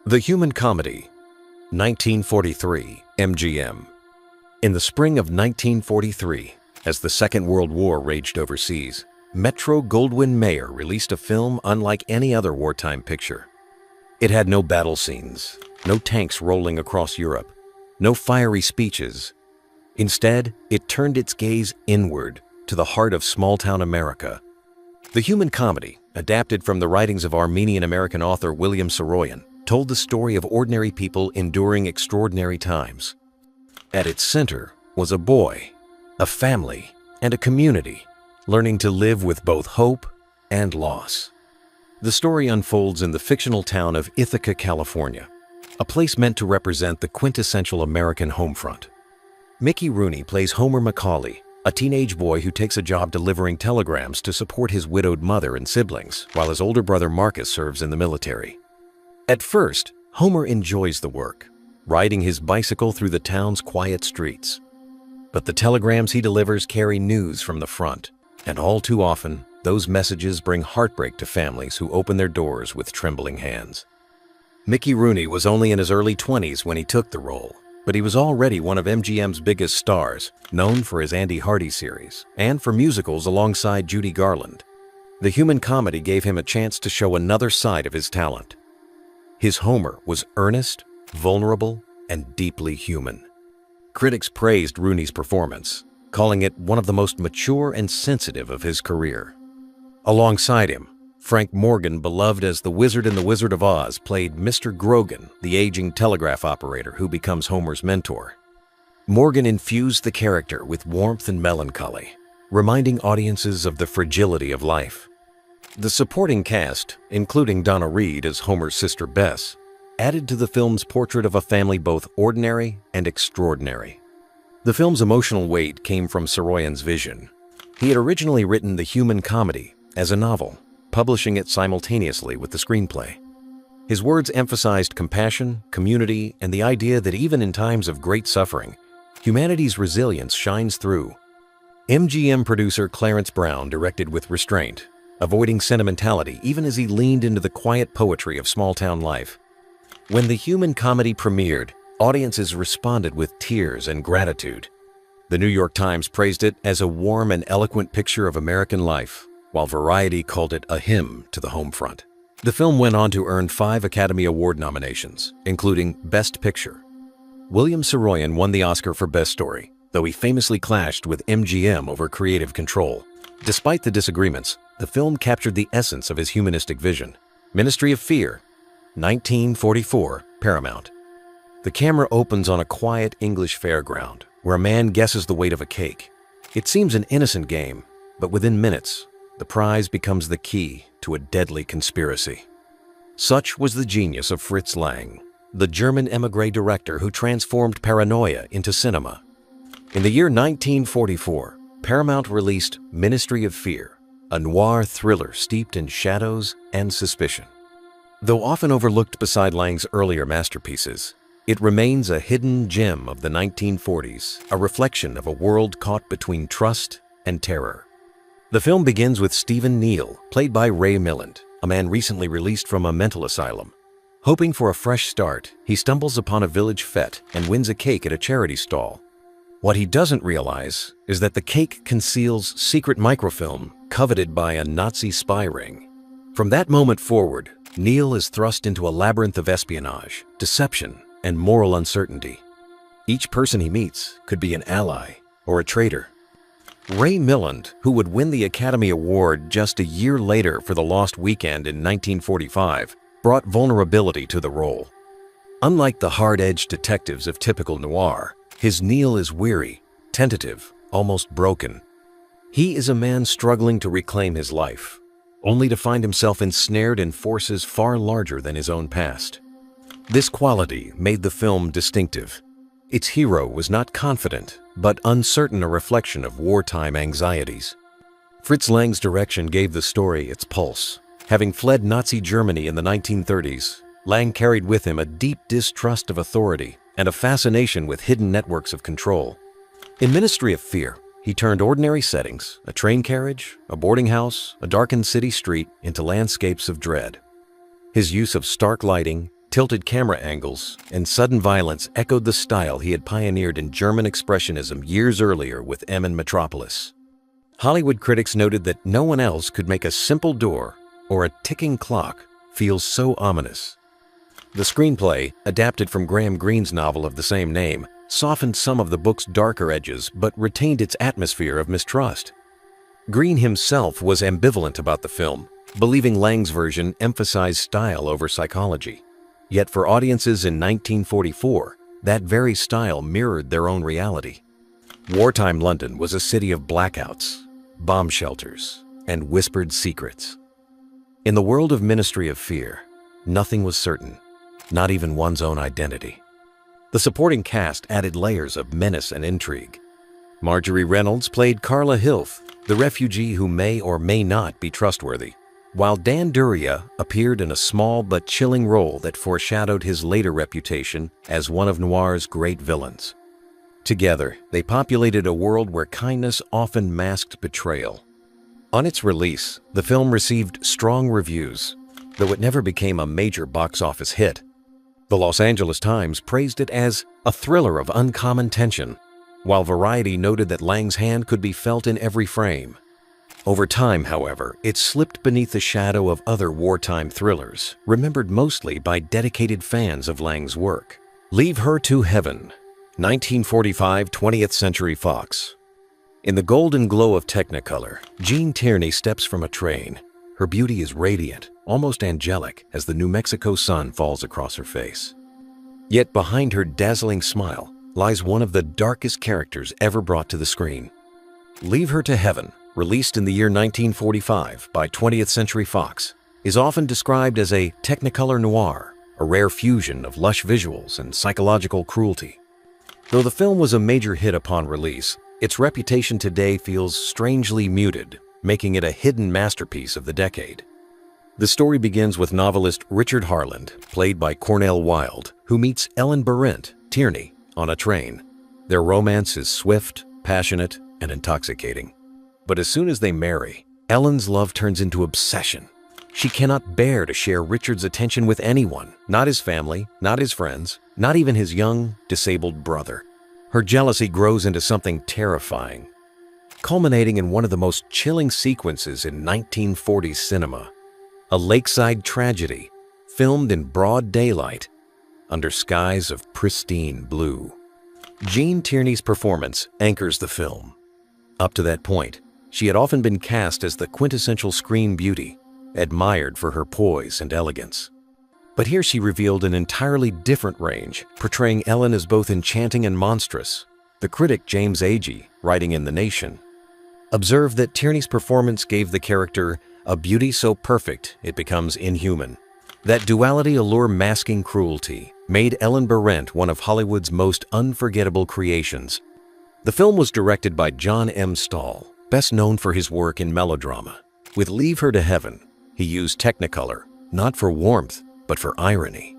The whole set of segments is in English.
The Human Comedy, 1943, MGM. In the spring of 1943, as the Second World War raged overseas, Metro-Goldwyn-Mayer released a film unlike any other wartime picture. It had no battle scenes, no tanks rolling across Europe, no fiery speeches. Instead, it turned its gaze inward to the heart of small-town America. The Human Comedy, adapted from the writings of Armenian-American author William Saroyan, told the story of ordinary people enduring extraordinary times. At its center was a boy, a family, and a community, learning to live with both hope and loss. The story unfolds in the fictional town of Ithaca, California, a place meant to represent the quintessential American homefront. Mickey Rooney plays Homer McCauley, a teenage boy who takes a job delivering telegrams to support his widowed mother and siblings, while his older brother Marcus serves in the military. At first, Homer enjoys the work, riding his bicycle through the town's quiet streets. But the telegrams he delivers carry news from the front, and all too often, those messages bring heartbreak to families who open their doors with trembling hands. Mickey Rooney was only in his early 20s when he took the role, but he was already one of MGM's biggest stars, known for his Andy Hardy series, and for musicals alongside Judy Garland. The Human Comedy gave him a chance to show another side of his talent. His Homer was earnest, vulnerable, and deeply human. Critics praised Rooney's performance, calling it one of the most mature and sensitive of his career. Alongside him, Frank Morgan, beloved as the Wizard in The Wizard of Oz, played Mr. Grogan, the aging telegraph operator who becomes Homer's mentor. Morgan infused the character with warmth and melancholy, reminding audiences of the fragility of life. The supporting cast, including Donna Reed as Homer's sister Bess, added to the film's portrait of a family both ordinary and extraordinary. The film's emotional weight came from Saroyan's vision. He had originally written The Human Comedy as a novel, publishing it simultaneously with the screenplay. His words emphasized compassion, community, and the idea that even in times of great suffering, humanity's resilience shines through. MGM producer Clarence Brown directed with restraint, avoiding sentimentality even as he leaned into the quiet poetry of small-town life. When The Human Comedy premiered, audiences responded with tears and gratitude. The New York Times praised it as a warm and eloquent picture of American life, while Variety called it a hymn to the home front. The film went on to earn 5 Academy Award nominations, including Best Picture. William Saroyan won the Oscar for Best Story, though he famously clashed with MGM over creative control. Despite the disagreements, the film captured the essence of his humanistic vision. Ministry of Fear, 1944, Paramount. The camera opens on a quiet English fairground, where a man guesses the weight of a cake. It seems an innocent game, but within minutes, the prize becomes the key to a deadly conspiracy. Such was the genius of Fritz Lang, the German émigré director who transformed paranoia into cinema. In the year 1944, Paramount released Ministry of Fear, a noir thriller steeped in shadows and suspicion. Though often overlooked beside Lang's earlier masterpieces, it remains a hidden gem of the 1940s, a reflection of a world caught between trust and terror. The film begins with Stephen Neal, played by Ray Milland, a man recently released from a mental asylum. Hoping for a fresh start, he stumbles upon a village fete and wins a cake at a charity stall. What he doesn't realize is that the cake conceals secret microfilm coveted by a Nazi spy ring. From that moment forward, Neal is thrust into a labyrinth of espionage, deception, and moral uncertainty. Each person he meets could be an ally or a traitor. Ray Milland, who would win the Academy Award just a year later for The Lost Weekend in 1945, brought vulnerability to the role. Unlike the hard-edged detectives of typical noir, his Neal is weary, tentative, almost broken. He is a man struggling to reclaim his life, only to find himself ensnared in forces far larger than his own past. This quality made the film distinctive. Its hero was not confident, but uncertain, a reflection of wartime anxieties. Fritz Lang's direction gave the story its pulse. Having fled Nazi Germany in the 1930s, Lang carried with him a deep distrust of authority and a fascination with hidden networks of control. In Ministry of Fear, he turned ordinary settings, a train carriage, a boarding house, a darkened city street, into landscapes of dread. His use of stark lighting, tilted camera angles, and sudden violence echoed the style he had pioneered in German Expressionism years earlier with M in Metropolis. Hollywood critics noted that no one else could make a simple door or a ticking clock feel so ominous. The screenplay, adapted from Graham Greene's novel of the same name, softened some of the book's darker edges but retained its atmosphere of mistrust. Greene himself was ambivalent about the film, believing Lang's version emphasized style over psychology. Yet for audiences in 1944, that very style mirrored their own reality. Wartime London was a city of blackouts, bomb shelters, and whispered secrets. In the world of Ministry of Fear, nothing was certain, not even one's own identity. The supporting cast added layers of menace and intrigue. Marjorie Reynolds played Carla Hilf, the refugee who may or may not be trustworthy, while Dan Duryea appeared in a small but chilling role that foreshadowed his later reputation as one of noir's great villains. Together, they populated a world where kindness often masked betrayal. On its release, the film received strong reviews, though it never became a major box office hit. The Los Angeles Times praised it as a thriller of uncommon tension, while Variety noted that Lang's hand could be felt in every frame. Over time, however, it slipped beneath the shadow of other wartime thrillers, remembered mostly by dedicated fans of Lang's work. Leave Her to Heaven, 1945 20th Century Fox. In the golden glow of Technicolor, Jean Tierney steps from a train. Her beauty is radiant, almost angelic, as the New Mexico sun falls across her face. Yet behind her dazzling smile lies one of the darkest characters ever brought to the screen. Leave Her to Heaven, released in the year 1945 by 20th Century Fox, is often described as a Technicolor noir, a rare fusion of lush visuals and psychological cruelty. Though the film was a major hit upon release, its reputation today feels strangely muted, making it a hidden masterpiece of the decade. The story begins with novelist Richard Harland, played by Cornell Wilde, who meets Ellen Barrett, Tierney, on a train. Their romance is swift, passionate, and intoxicating. But as soon as they marry, Ellen's love turns into obsession. She cannot bear to share Richard's attention with anyone, not his family, not his friends, not even his young, disabled brother. Her jealousy grows into something terrifying, culminating in one of the most chilling sequences in 1940s cinema, a lakeside tragedy filmed in broad daylight under skies of pristine blue. Jean Tierney's performance anchors the film. Up to that point, she had often been cast as the quintessential screen beauty, admired for her poise and elegance. But here she revealed an entirely different range, portraying Ellen as both enchanting and monstrous. The critic James Agee, writing in The Nation, observed that Tierney's performance gave the character a beauty so perfect it becomes inhuman. That duality allure masking cruelty made Ellen Barrett one of Hollywood's most unforgettable creations. The film was directed by John M. Stahl, best known for his work in melodrama. With Leave Her to Heaven, he used Technicolor, not for warmth, but for irony.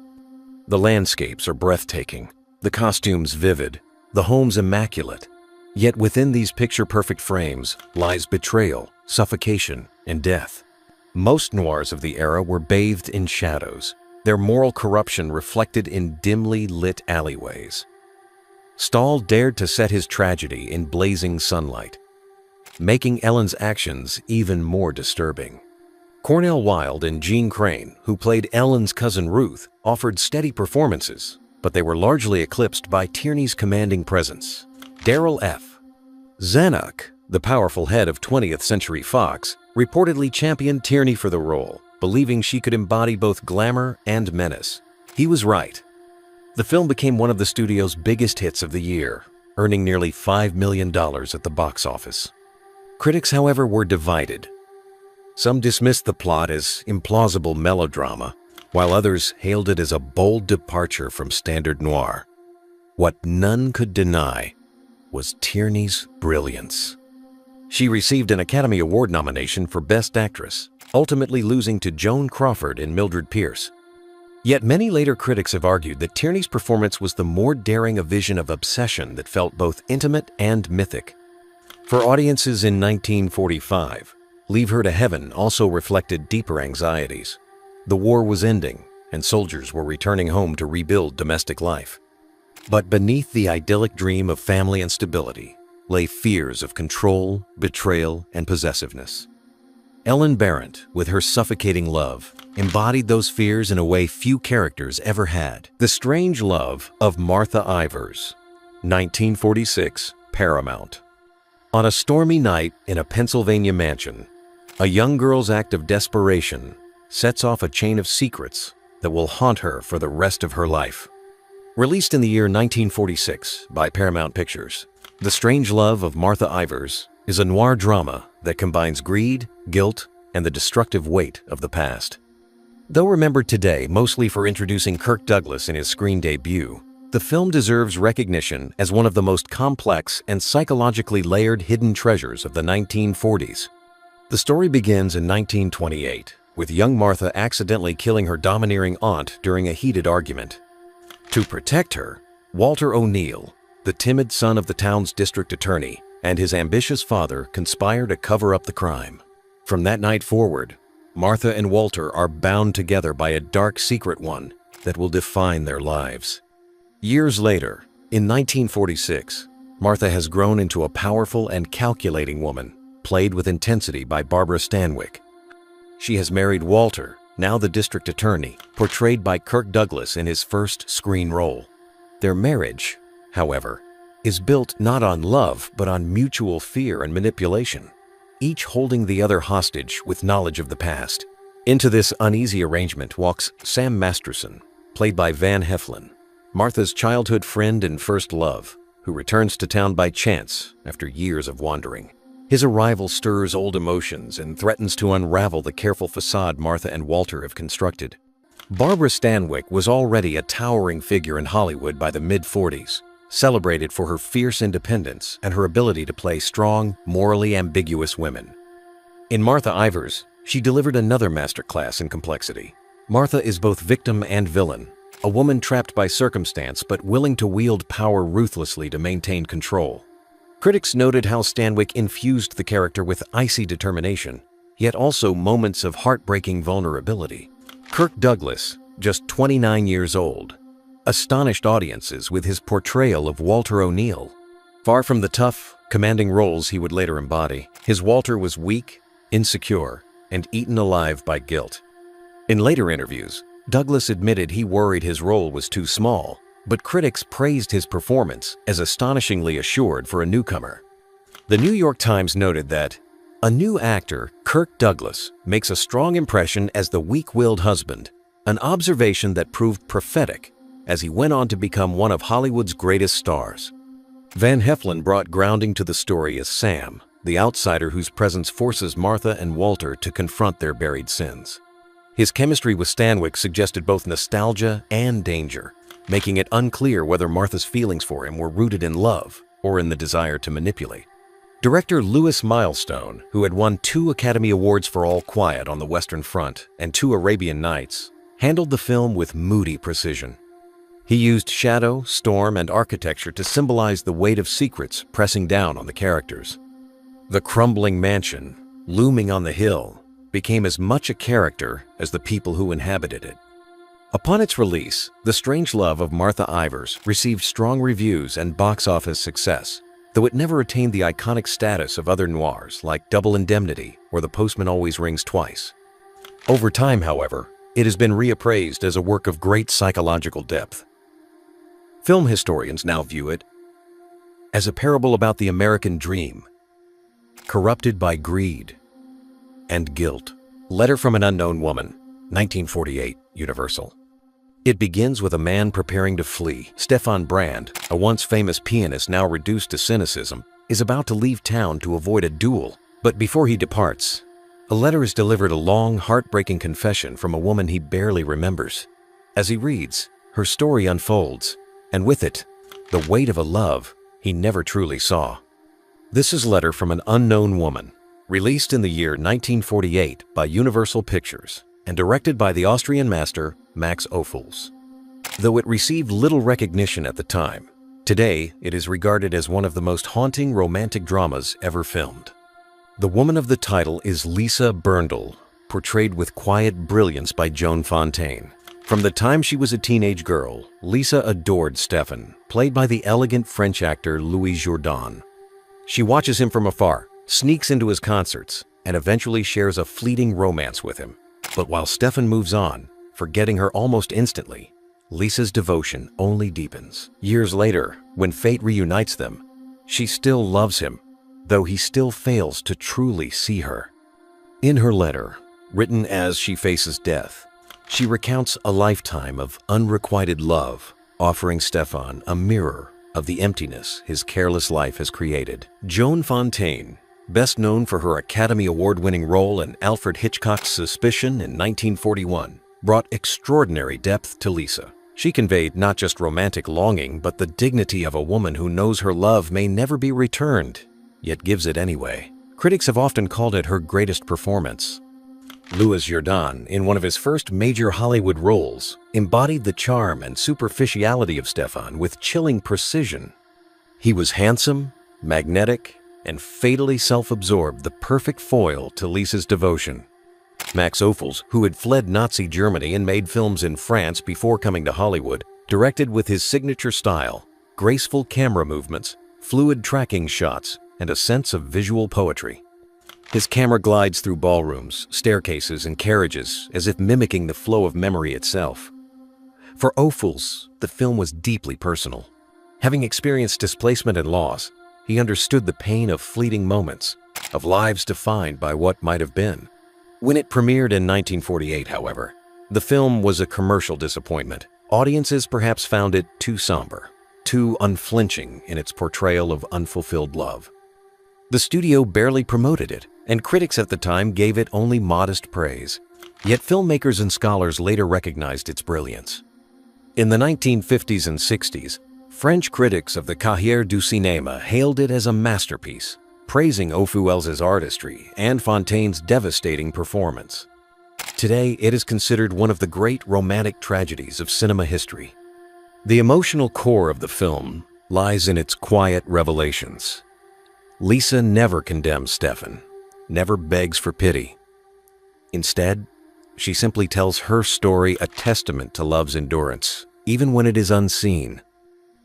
The landscapes are breathtaking, the costumes vivid, the homes immaculate. Yet within these picture-perfect frames lies betrayal, suffocation, and death. Most noirs of the era were bathed in shadows, their moral corruption reflected in dimly lit alleyways. Stahl dared to set his tragedy in blazing sunlight, making Ellen's actions even more disturbing. Cornell Wilde and Jean Crane, who played Ellen's cousin Ruth, offered steady performances, but they were largely eclipsed by Tierney's commanding presence. Darryl F. Zanuck, the powerful head of 20th Century Fox, reportedly championed Tierney for the role, believing she could embody both glamour and menace. He was right. The film became one of the studio's biggest hits of the year, earning nearly $5 million at the box office. Critics, however, were divided. Some dismissed the plot as implausible melodrama, while others hailed it as a bold departure from standard noir. What none could deny was Tierney's brilliance. She received an Academy Award nomination for Best Actress, ultimately losing to Joan Crawford and Mildred Pierce. Yet many later critics have argued that Tierney's performance was the more daring a vision of obsession that felt both intimate and mythic. For audiences in 1945, Leave Her to Heaven also reflected deeper anxieties. The war was ending, and soldiers were returning home to rebuild domestic life. But beneath the idyllic dream of family and stability lay fears of control, betrayal, and possessiveness. Ellen Barrett, with her suffocating love, embodied those fears in a way few characters ever had. The Strange Love of Martha Ivers, 1946, Paramount. On a stormy night in a Pennsylvania mansion, a young girl's act of desperation sets off a chain of secrets that will haunt her for the rest of her life. Released in the year 1946 by Paramount Pictures, The Strange Love of Martha Ivers is a noir drama that combines greed, guilt, and the destructive weight of the past. Though remembered today mostly for introducing Kirk Douglas in his screen debut, the film deserves recognition as one of the most complex and psychologically layered hidden treasures of the 1940s. The story begins in 1928, with young Martha accidentally killing her domineering aunt during a heated argument. To protect her, Walter O'Neill, the timid son of the town's district attorney, and his ambitious father conspire to cover up the crime. From that night forward, Martha and Walter are bound together by a dark secret one that will define their lives. Years later, in 1946, Martha has grown into a powerful and calculating woman, played with intensity by Barbara Stanwyck. She has married Walter, now the district attorney, portrayed by Kirk Douglas in his first screen role. Their marriage, however, is built not on love but on mutual fear and manipulation, each holding the other hostage with knowledge of the past. Into this uneasy arrangement walks Sam Masterson, played by Van Heflin, Martha's childhood friend and first love, who returns to town by chance after years of wandering. His arrival stirs old emotions and threatens to unravel the careful facade Martha and Walter have constructed. Barbara Stanwyck was already a towering figure in Hollywood by the mid-40s, celebrated for her fierce independence and her ability to play strong, morally ambiguous women. In Martha Ivers, she delivered another masterclass in complexity. Martha is both victim and villain, a woman trapped by circumstance but willing to wield power ruthlessly to maintain control. Critics noted how Stanwyck infused the character with icy determination, yet also moments of heartbreaking vulnerability. Kirk Douglas, just 29 years old, astonished audiences with his portrayal of Walter O'Neill. Far from the tough, commanding roles he would later embody, his Walter was weak, insecure, and eaten alive by guilt. In later interviews, Douglas admitted he worried his role was too small, but critics praised his performance as astonishingly assured for a newcomer. The New York Times noted that a new actor, Kirk Douglas, makes a strong impression as the weak-willed husband, an observation that proved prophetic as he went on to become one of Hollywood's greatest stars. Van Heflin brought grounding to the story as Sam, the outsider whose presence forces Martha and Walter to confront their buried sins. His chemistry with Stanwyck suggested both nostalgia and danger, making it unclear whether Martha's feelings for him were rooted in love or in the desire to manipulate. Director Louis Milestone, who had won 2 Academy Awards for All Quiet on the Western Front and 2 Arabian Nights, handled the film with moody precision. He used shadow, storm, and architecture to symbolize the weight of secrets pressing down on the characters. The crumbling mansion, looming on the hill, became as much a character as the people who inhabited it. Upon its release, The Strange Love of Martha Ivers received strong reviews and box office success, though it never attained the iconic status of other noirs like Double Indemnity or The Postman Always Rings Twice. Over time, however, it has been reappraised as a work of great psychological depth. Film historians now view it as a parable about the American dream, corrupted by greed and guilt. Letter from an Unknown Woman, 1948, Universal. It begins with a man preparing to flee. Stefan Brand, a once famous pianist now reduced to cynicism, is about to leave town to avoid a duel. But before he departs, a letter is delivered, a long, heartbreaking confession from a woman he barely remembers. As he reads, her story unfolds, and with it, the weight of a love he never truly saw. This is Letter from an Unknown Woman, released in the year 1948 by Universal Pictures and directed by the Austrian master Max Ophüls. Though it received little recognition at the time, today it is regarded as one of the most haunting romantic dramas ever filmed. The woman of the title is Lisa Berndl, portrayed with quiet brilliance by Joan Fontaine. From the time she was a teenage girl, Lisa adored Stefan, played by the elegant French actor Louis Jourdan. She watches him from afar, sneaks into his concerts, and eventually shares a fleeting romance with him. But while Stefan moves on, forgetting her almost instantly, Lisa's devotion only deepens. Years later, when fate reunites them, she still loves him, though he still fails to truly see her. In her letter, written as she faces death, she recounts a lifetime of unrequited love, offering Stefan a mirror of the emptiness his careless life has created. Joan Fontaine, best known for her Academy Award-winning role in Alfred Hitchcock's Suspicion in 1941, brought extraordinary depth to Lisa. She conveyed not just romantic longing, but the dignity of a woman who knows her love may never be returned, yet gives it anyway. Critics have often called it her greatest performance. Louis Jourdan, in one of his first major Hollywood roles, embodied the charm and superficiality of Stefan with chilling precision. He was handsome, magnetic, and fatally self-absorbed, the perfect foil to Lisa's devotion. Max Ophüls, who had fled Nazi Germany and made films in France before coming to Hollywood, directed with his signature style, graceful camera movements, fluid tracking shots, and a sense of visual poetry. His camera glides through ballrooms, staircases, and carriages as if mimicking the flow of memory itself. For Ophüls, the film was deeply personal. Having experienced displacement and loss, he understood the pain of fleeting moments, of lives defined by what might have been. When it premiered in 1948, however, the film was a commercial disappointment. Audiences perhaps found it too somber, too unflinching in its portrayal of unfulfilled love. The studio barely promoted it, and critics at the time gave it only modest praise. Yet filmmakers and scholars later recognized its brilliance. In the 1950s and 60s, French critics of the Cahiers du Cinéma hailed it as a masterpiece, praising Ophüls' artistry and Fontaine's devastating performance. Today, it is considered one of the great romantic tragedies of cinema history. The emotional core of the film lies in its quiet revelations. Lisa never condemns Stefan, never begs for pity. Instead, she simply tells her story, a testament to love's endurance, even when it is unseen.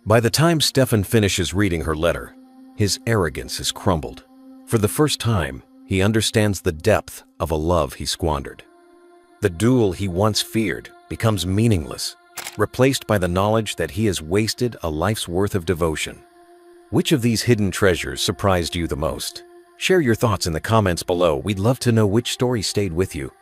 By the time Stefan finishes reading her letter, his arrogance has crumbled. For the first time, he understands the depth of a love he squandered. The duel he once feared becomes meaningless, replaced by the knowledge that he has wasted a life's worth of devotion. Which of these hidden treasures surprised you the most? Share your thoughts in the comments below. We'd love to know which story stayed with you.